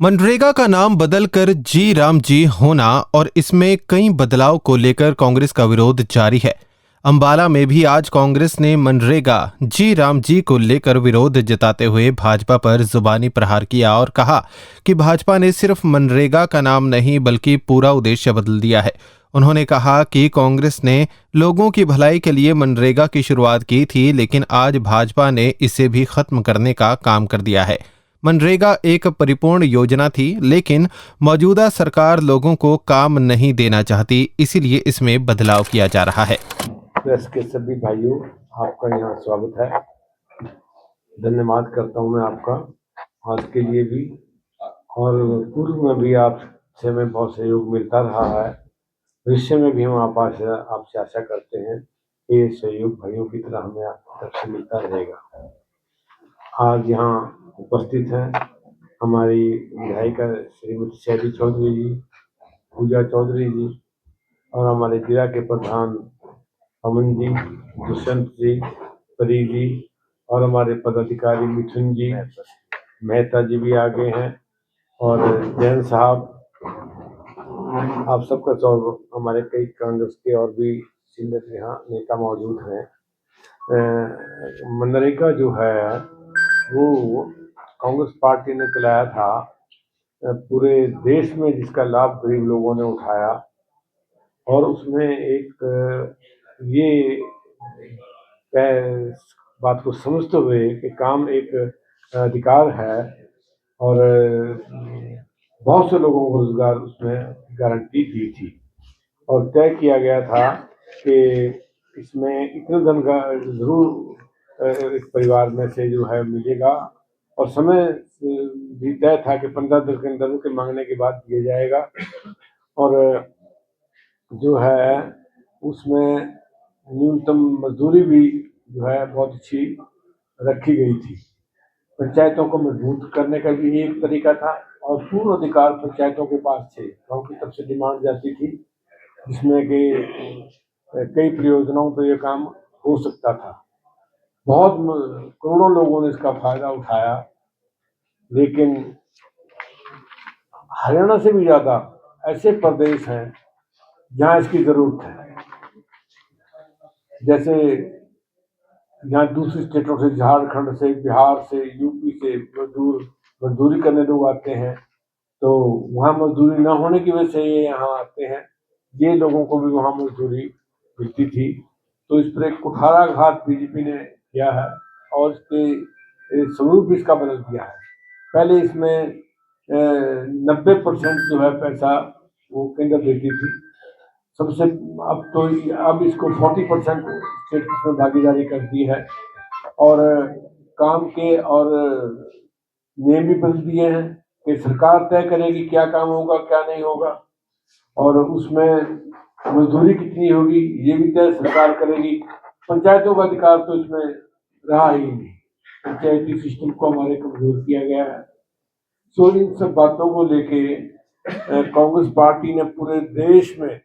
मनरेगा का नाम बदलकर जी राम जी होना और इसमें कई बदलाव को लेकर कांग्रेस का विरोध जारी है। अंबाला में भी आज कांग्रेस ने मनरेगा जी राम जी को लेकर विरोध जताते हुए भाजपा पर जुबानी प्रहार किया और कहा कि भाजपा ने सिर्फ मनरेगा का नाम नहीं बल्कि पूरा उद्देश्य बदल दिया है। उन्होंने कहा कि कांग्रेस ने लोगों की भलाई के लिए मनरेगा की शुरुआत की थी, लेकिन आज भाजपा ने इसे भी खत्म करने का काम कर दिया है। मनरेगा एक परिपूर्ण योजना थी, लेकिन मौजूदा सरकार लोगों को काम नहीं देना चाहती, इसीलिए इसमें बदलाव किया जा रहा है। प्रेस के सभी भाइयों, आपका यहाँ स्वागत है। धन्यवाद करता हूँ मैं आपका आज के लिए भी, और पूर्व में भी आपसे में बहुत सहयोग मिलता रहा है। भविष्य में भी हम आपसे आशा करते हैं कि ये सहयोग भाइयों की तरह हमें आपकी तरफ से मिलता रहेगा। आज यहाँ उपस्थित हैं हमारी विधायिका श्रीमती शैली चौधरी जी, पूजा चौधरी जी, और हमारे जिला के प्रधान अमन जी, दुष्यंत जी, परी जी, और हमारे पदाधिकारी मिथुन जी, मेहता जी भी आगे हैं, और जैन साहब, आप सबका स्वागत। हमारे कई कांग्रेस के और भी सीनियर यहाँ नेता मौजूद हैं। मनरेगा जो है वो कांग्रेस पार्टी ने चलाया था पूरे देश में, जिसका लाभ गरीब लोगों ने उठाया, और उसमें एक ये बात को समझते हुए कि काम एक अधिकार है, और बहुत से लोगों को रोजगार उसमें गारंटी दी थी, और तय किया गया था कि इसमें इतने धन का जरूर एक परिवार में से जो है मिलेगा, और समय भी तय था कि 15 दिन के अंदर के मांगने के बाद दिया जाएगा। और जो है उसमें न्यूनतम मजदूरी भी जो है बहुत अच्छी रखी गई थी। पंचायतों को मजबूत करने का भी एक तरीका था, और पूर्ण अधिकार पंचायतों के पास थे। गाँव की तरफ से डिमांड जाती थी जिसमें कि कई परियोजनाओं पर यह काम हो सकता था। बहुत करोड़ों लोगों ने इसका फायदा उठाया, लेकिन हरियाणा से भी ज्यादा ऐसे प्रदेश हैं जहाँ इसकी जरूरत है। जैसे यहाँ दूसरी स्टेटों से, झारखंड से, बिहार से, यूपी से मजदूरी करने लोग आते हैं, तो वहाँ मजदूरी न होने की वजह से ये यहाँ आते हैं। ये लोगों को भी वहाँ मजदूरी मिलती थी, तो इस पर एक कुठाराघात बीजेपी ने किया है, और इसके स्वरूप भी इसका बदल दिया है। पहले इसमें 90% जो है पैसा वो केंद्र देती थी सबसे, अब इसको 40% स्टेट में भागीदारी कर दी है, और काम के और नियम भी बदल दिए हैं कि सरकार तय करेगी क्या काम होगा क्या नहीं होगा, और उसमें मजदूरी कितनी होगी ये भी तय सरकार करेगी। पंचायतों का अधिकार तो इसमें रहा ही नहीं, पंचायती सिस्टम को हमारे कमजोर किया गया है। तो इन सब बातों को लेके कांग्रेस पार्टी ने पूरे देश में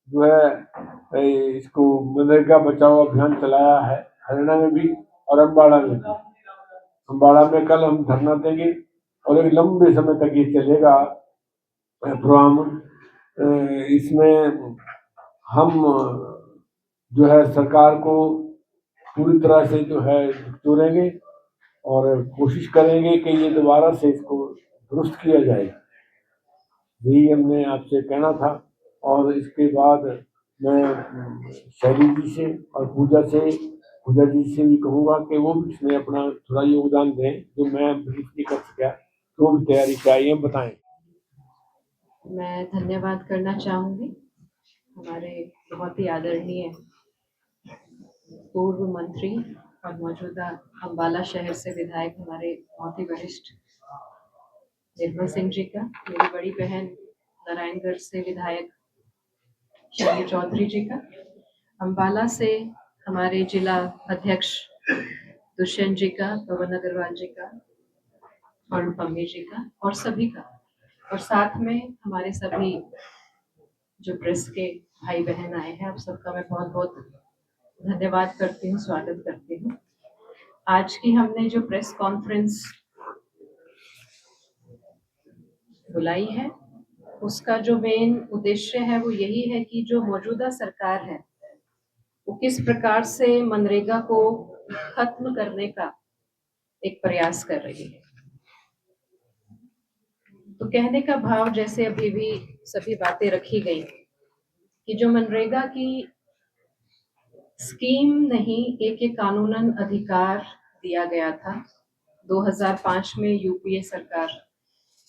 जो है इसको मनरेगा बचाओ अभियान चलाया है, हरियाणा में भी और अम्बाड़ा में भी। अम्बाड़ा में कल हम धरना देंगे, और एक लंबे समय तक ये चलेगा प्रोग्राम। इसमें हम जो है सरकार को पूरी तरह से जो है जोड़ेंगे, और कोशिश करेंगे कि ये दोबारा से इसको दुरुस्त किया जाए। यही हमने आपसे कहना था। और इसके बाद मैं शैली जी से और पूजा जी से भी कहूँगा कि वो भी इसमें अपना थोड़ा योगदान दें, जो मैं ब्रीफ नहीं कर सका, तो भी तैयारी चाहिए, बताएं। मैं धन्यवाद करना चाहूँगी हमारे बहुत ही आदरणीय पूर्व मंत्री और मौजूदा अम्बाला शहर से विधायक हमारे बहुत ही वरिष्ठ निर्मल सिंह जी का, मेरी बड़ी बहन नारायणगढ़ से विधायक शैली चौधरी जी का, अम्बाला से हमारे जिला अध्यक्ष दुष्यंत जी का, पवन अग्रवाल जी का, और पम्मी जी का, और सभी का, और साथ में हमारे सभी जो प्रेस के भाई बहन आए हैं, आप सबका मैं बहुत बहुत धन्यवाद करती हूँ, स्वागत करती हूँ। आज की हमने जो प्रेस कॉन्फ्रेंस बुलाई है। उसका जो मेन उद्देश्य है वो यही है कि जो मौजूदा सरकार है वो किस प्रकार से मनरेगा को खत्म करने का एक प्रयास कर रही है। तो कहने का भाव, जैसे अभी भी सभी बातें रखी गई, कि जो मनरेगा की स्कीम नहीं, एक कानूनन अधिकार दिया गया था 2005 में यूपीए सरकार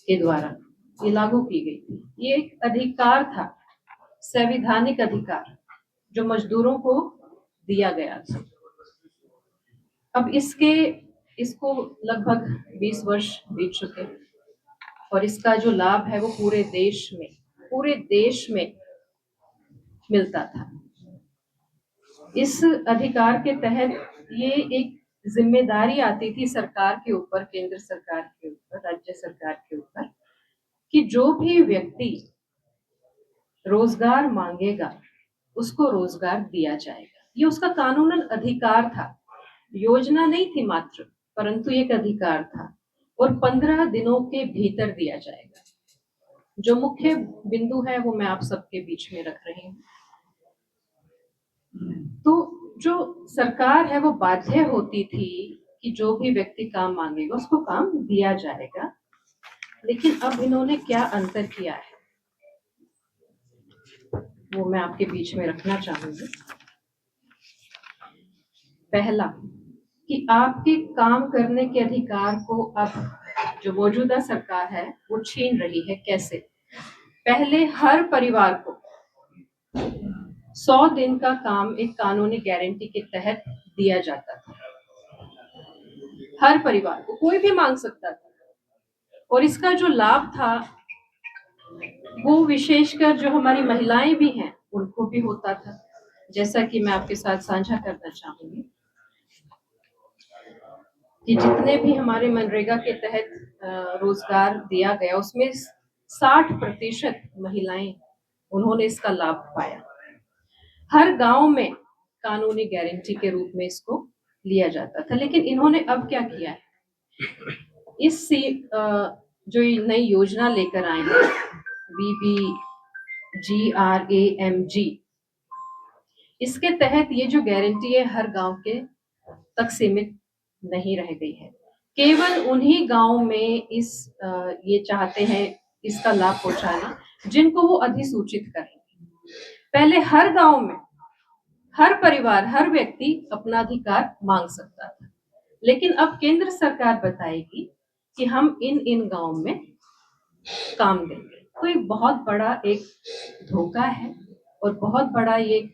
के द्वारा ये लागू की गई थी। ये एक अधिकार था, संवैधानिक अधिकार, जो मजदूरों को दिया गया था। अब इसको लगभग 20 वर्ष बीत चुके और इसका जो लाभ है वो पूरे देश में मिलता था। इस अधिकार के तहत ये एक जिम्मेदारी आती थी सरकार के ऊपर, केंद्र सरकार के ऊपर, राज्य सरकार के ऊपर, कि जो भी व्यक्ति रोजगार मांगेगा उसको रोजगार दिया जाएगा। ये उसका कानूनन अधिकार था, योजना नहीं थी मात्र, परंतु एक अधिकार था, और 15 दिनों के भीतर दिया जाएगा। जो मुख्य बिंदु है वो मैं आप सबके बीच में रख रही हूँ। तो जो सरकार है वो बाध्य होती थी कि जो भी व्यक्ति काम मांगेगा उसको काम दिया जाएगा। लेकिन अब इन्होंने क्या अंतर किया है वो मैं आपके बीच में रखना चाहूंगी। पहला, कि आपके काम करने के अधिकार को अब जो मौजूदा सरकार है वो छीन रही है। कैसे? पहले हर परिवार को 100 दिन का काम एक कानूनी गारंटी के तहत दिया जाता था। हर परिवार को, कोई भी मांग सकता था, और इसका जो लाभ था वो विशेषकर जो हमारी महिलाएं भी हैं उनको भी होता था। जैसा कि मैं आपके साथ साझा करना चाहूंगी कि जितने भी हमारे मनरेगा के तहत रोजगार दिया गया उसमें 60% महिलाएं, उन्होंने इसका लाभ पाया। हर गांव में कानूनी गारंटी के रूप में इसको लिया जाता था। लेकिन इन्होंने अब क्या किया है, इस जो नई योजना लेकर आए हैं VBGRAMG, इसके तहत ये जो गारंटी है हर गांव के तक सीमित नहीं रह गई है। केवल उन्हीं गांव में ये चाहते हैं इसका लाभ पहुंचाना जिनको वो अधिसूचित करेंगे। पहले हर गांव में हर परिवार, हर व्यक्ति अपना अधिकार मांग सकता था, लेकिन अब केंद्र सरकार बताएगी कि हम इन गांव में काम देंगे। तो एक बहुत बड़ा एक धोखा है और बहुत बड़ा ये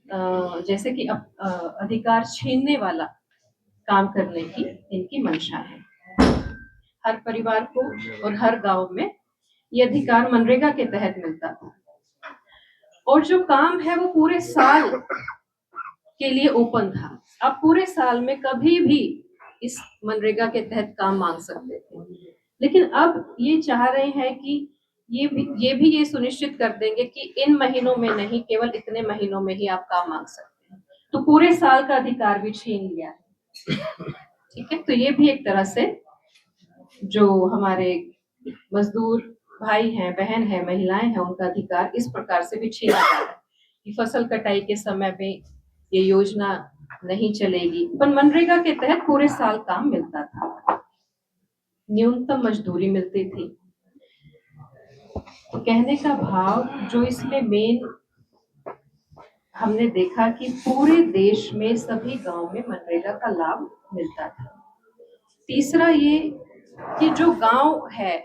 जैसे कि अधिकार छीनने वाला काम करने की इनकी मंशा है। हर परिवार को और हर गांव में ये अधिकार मनरेगा के तहत मिलता था, और जो काम है वो पूरे साल के लिए ओपन था। आप पूरे साल में कभी भी इस मनरेगा के तहत काम मांग सकते थे। लेकिन अब ये चाह रहे हैं कि ये सुनिश्चित कर देंगे कि इन महीनों में नहीं, केवल इतने महीनों में ही आप काम मांग सकते हैं। तो पूरे साल का अधिकार भी छीन लिया है। ठीक है, तो ये भी एक तरह से जो हमारे मजदूर भाई हैं, बहन हैं, महिलाएं हैं, उनका अधिकार इस प्रकार से भी छीना जा रहा है कि फसल कटाई के समय में ये योजना नहीं चलेगी। पर मनरेगा के तहत पूरे साल काम मिलता था, न्यूनतम मजदूरी मिलती थी। तो कहने का भाव जो इसमें मेन हमने देखा कि पूरे देश में सभी गांव में मनरेगा का लाभ मिलता था। तीसरा ये कि जो गांव है,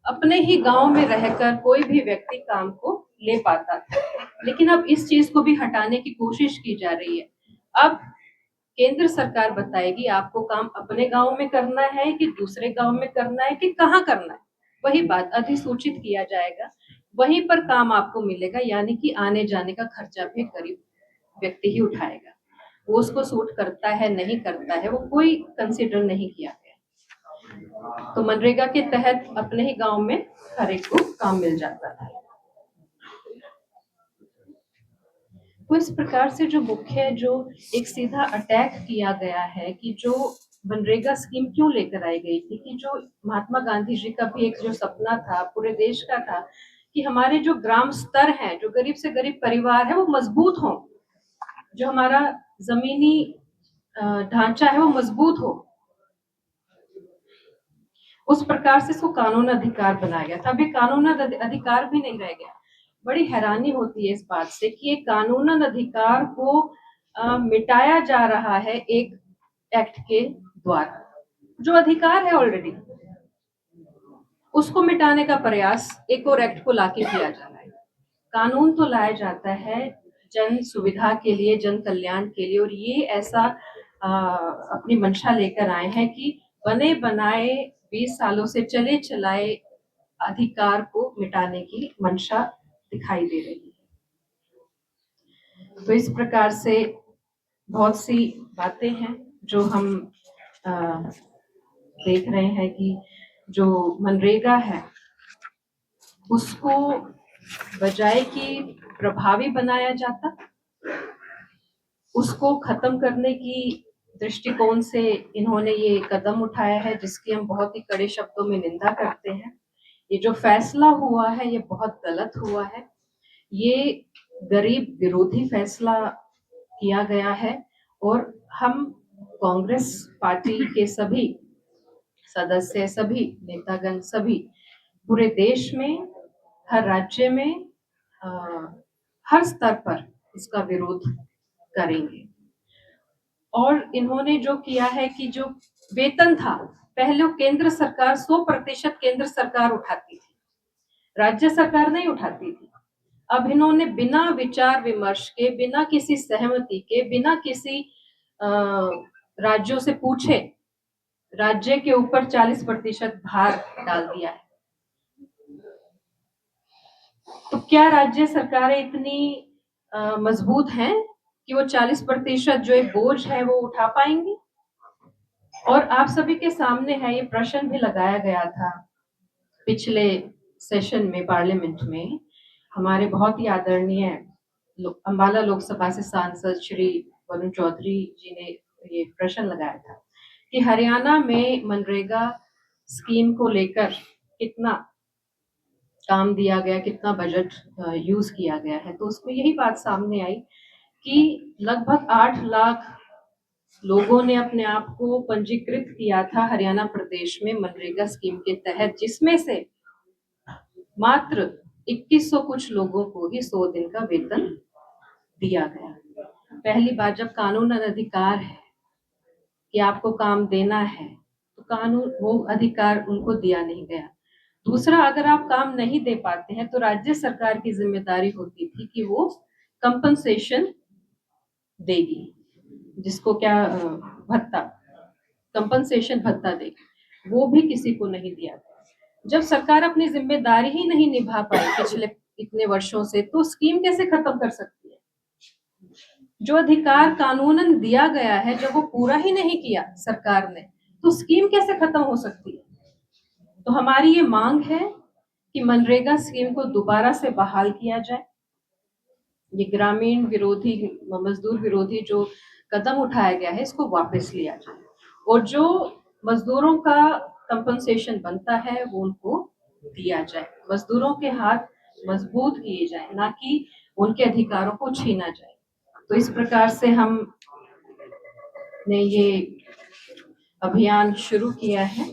अपने ही गांव में रहकर कोई भी व्यक्ति काम को ले पाता था, लेकिन अब इस चीज को भी हटाने की कोशिश की जा रही है। अब केंद्र सरकार बताएगी आपको काम अपने गांव में करना है कि दूसरे गांव में करना है कि कहाँ करना है। वही बात अधिसूचित किया जाएगा, वहीं पर काम आपको मिलेगा, यानी कि आने जाने का खर्चा भी गरीब व्यक्ति ही उठाएगा। वो उसको सूट करता है नहीं करता है वो कोई कंसिडर नहीं किया गया। तो मनरेगा के तहत अपने ही गांव में हर एक को काम मिल जाता था। तो इस प्रकार से जो मुख्य जो एक सीधा अटैक किया गया है कि जो मनरेगा स्कीम क्यों लेकर आई गई थी कि जो महात्मा गांधी जी का भी एक जो सपना था पूरे देश का था कि हमारे जो ग्राम स्तर है, जो गरीब से गरीब परिवार है, वो मजबूत हो, जो हमारा जमीनी ढांचा है वो मजबूत हो, उस प्रकार से इसको कानून अधिकार बनाया गया था। अभी कानून अधिकार भी नहीं रह गया। बड़ी हैरानी होती है इस बात से कि ये कानूनन अधिकार को मिटाया जा रहा है एक एक्ट के द्वारा। जो अधिकार है ऑलरेडी, उसको मिटाने का प्रयास एक और एक्ट को लाके किया जा रहा है। कानून तो लाया जाता है जन सुविधा के लिए, जन कल्याण के लिए, और ये ऐसा अपनी मंशा लेकर आए हैं कि बने बनाए 20 सालों से चले चलाए अधिकार को मिटाने की मंशा दिखाई दे रही है। तो इस प्रकार से बहुत सी बातें हैं जो हम देख रहे हैं कि जो मनरेगा है उसको बजाय कि प्रभावी बनाया जाता, उसको खत्म करने की दृष्टिकोण से इन्होंने ये कदम उठाया है, जिसकी हम बहुत ही कड़े शब्दों में निंदा करते हैं। ये जो फैसला हुआ है ये बहुत गलत हुआ है। ये गरीब विरोधी फैसला किया गया है और हम कांग्रेस पार्टी के सभी सदस्य, सभी नेतागण, सभी पूरे देश में, हर राज्य में, हर स्तर पर इसका विरोध करेंगे। और इन्होंने जो किया है कि जो वेतन था, पहले केंद्र सरकार 100% केंद्र सरकार उठाती थी, राज्य सरकार नहीं उठाती थी। अब इन्होंने बिना विचार विमर्श के, बिना किसी सहमति के, बिना किसी राज्यों से पूछे राज्य के ऊपर 40% भार डाल दिया है। तो क्या राज्य सरकारें इतनी मजबूत हैं कि वो 40% जो एक बोझ है वो उठा पाएंगी? और आप सभी के सामने है, ये प्रश्न भी लगाया गया था पिछले सेशन में पार्लियामेंट में। हमारे बहुत ही आदरणीय अंबाला लोकसभा से सांसद श्री वरुण चौधरी जी ने ये प्रश्न लगाया था कि हरियाणा में मनरेगा स्कीम को लेकर कितना काम दिया गया, कितना बजट यूज किया गया है। तो उसमें यही बात सामने आई कि लगभग 8 लाख लोगों ने अपने आप को पंजीकृत किया था हरियाणा प्रदेश में मनरेगा स्कीम के तहत, जिसमें से मात्र 2100 कुछ लोगों को ही 100 दिन का वेतन दिया गया। पहली बार जब कानून अधिकार है कि आपको काम देना है, तो कानून वो अधिकार उनको दिया नहीं गया। दूसरा, अगर आप काम नहीं दे पाते हैं तो राज्य सरकार की जिम्मेदारी होती थी कि वो कंपनसेशन देगी, जिसको क्या भत्ता, कंपनसेशन भत्ता देगी, वो भी किसी को नहीं दिया गया। जब सरकार अपनी जिम्मेदारी ही नहीं निभा पाई पिछले इतने वर्षों से, तो स्कीम कैसे खत्म कर सकती है? जो अधिकार कानूनन दिया गया है, जब वो पूरा ही नहीं किया सरकार ने, तो स्कीम कैसे खत्म हो सकती है? तो हमारी ये मांग है कि मनरेगा स्कीम को दोबारा से बहाल किया जाए। ये ग्रामीण विरोधी, मजदूर विरोधी जो कदम उठाया गया है, इसको वापस लिया जाए और जो मजदूरों का कंपनसेशन बनता है वो उनको दिया जाए। मजदूरों के हाथ मजबूत किए जाए, ना कि उनके अधिकारों को छीना जाए। तो इस प्रकार से हम ने ये अभियान शुरू किया है।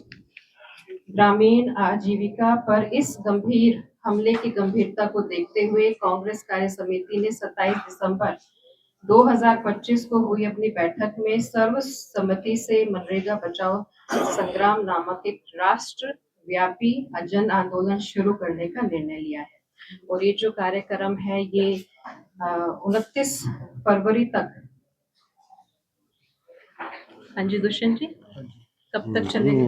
ग्रामीण आजीविका पर इस गंभीर हमले की गंभीरता को देखते हुए कांग्रेस कार्य समिति ने 27 दिसंबर 2025 को हुई अपनी बैठक में सर्वसम्मति से मनरेगा बचाओ संग्राम नामक एक राष्ट्र व्यापी जन आंदोलन शुरू करने का निर्णय लिया है। और ये जो कार्यक्रम है ये 29 फरवरी तक। हाँ जी दुष्यंत जी, कब तक चलेगा?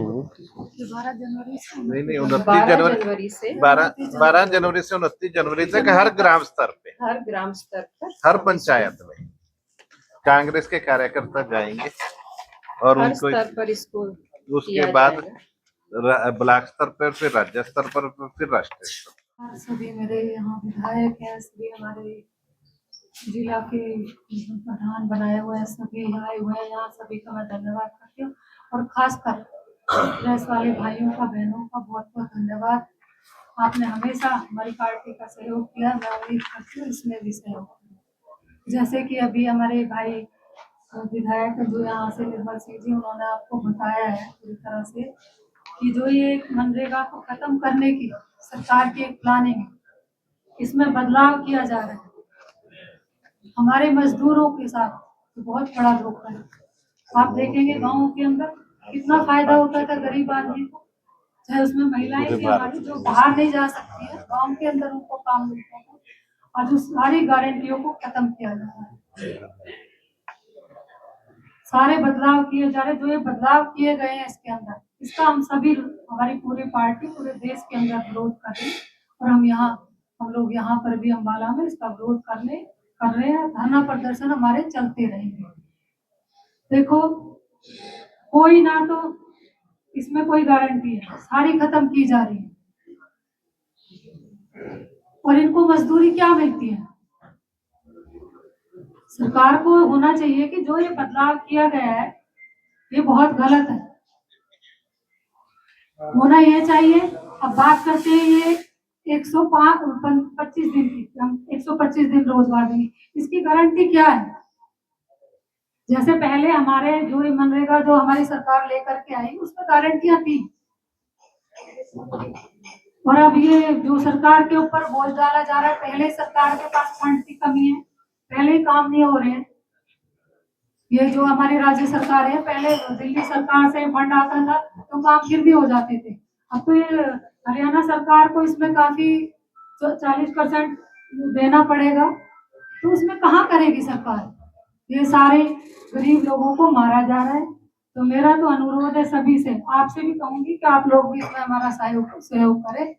12 जनवरी से नहीं 12 जनवरी से 12 जनवरी से 29 जनवरी तक हर ग्राम स्तर पे, हर ग्राम स्तर पर, हर पंचायत में कांग्रेस के कार्यकर्ता जाएंगे और हर उनको स्तर पर इसको उसके किया बाद जाएगा। ब्लॉक स्तर पर, फिर राज्य स्तर पर, फिर राष्ट्रीय स्तर पर। सभी मेरे यहाँ विधायक हैं, सभी हमारे जिला के प्रधान बनाए हुए हैं, सभी आए हुए हैं यहाँ, सभी का मैं धन्यवाद करती हूँ। और खासकर प्रेस वाले भाइयों का, बहनों का बहुत बहुत धन्यवाद। आपने हमेशा हमारी पार्टी का सहयोग किया, मैं उम्मीद करती हूँ इसमें भी सहयोग करें। जैसे कि अभी हमारे भाई विधायक जो यहाँ से निर्मल सिंह जी, उन्होंने आपको बताया है पूरी तरह से कि जो ये मनरेगा को खत्म करने की सरकार की एक प्लानिंग है, इसमें बदलाव किया जा रहा है। हमारे मजदूरों के साथ तो बहुत बड़ा धोखा है। आप देखेंगे गाँव के अंदर कितना फायदा होता था गरीब आदमी को, चाहे उसमें महिलाएं थी हमारी जो बाहर नहीं जा सकती है, गांव के अंदर उनको काम मिलता था। और उस सारी गारंटियों को खत्म किया जा रहा है, सारे बदलाव किए जा रहे। जो ये बदलाव किए गए हैं इसके अंदर, इसका हम सभी, हमारी पूरी पार्टी पूरे देश के अंदर विरोध कर रही है। और हम लोग यहाँ पर भी अम्बाला में इसका विरोध कर रहे हैं। धरना प्रदर्शन हमारे चलते रहेंगे। देखो, कोई ना तो इसमें कोई गारंटी है, सारी खत्म की जा रही है। और इनको मजदूरी क्या मिलती है? सरकार को होना चाहिए कि जो ये बदलाव किया गया है ये बहुत गलत है, होना ये चाहिए। अब बात करते हैं ये 125 दिन की, हम 125 दिन रोजगार देंगे, इसकी गारंटी क्या है? जैसे पहले हमारे जो ये मनरेगा जो हमारी सरकार लेकर के आई उसमें गारंटियां थी, और अब ये जो सरकार के ऊपर बोझ डाला जा रहा है, पहले सरकार के पास फंड की कमी है, पहले ही काम नहीं हो रहे हैं। ये जो हमारी राज्य सरकार है, पहले दिल्ली सरकार से फंड आता था तो काम फिर भी हो जाते थे। अब तो ये हरियाणा सरकार को इसमें काफी 40% देना पड़ेगा, तो उसमें कहाँ करेगी सरकार? ये सारे गरीब लोगों को मारा जा रहा है। तो मेरा तो अनुरोध है सभी से, आपसे भी कहूंगी कि आप लोग भी इसमें हमारा सहयोग करें।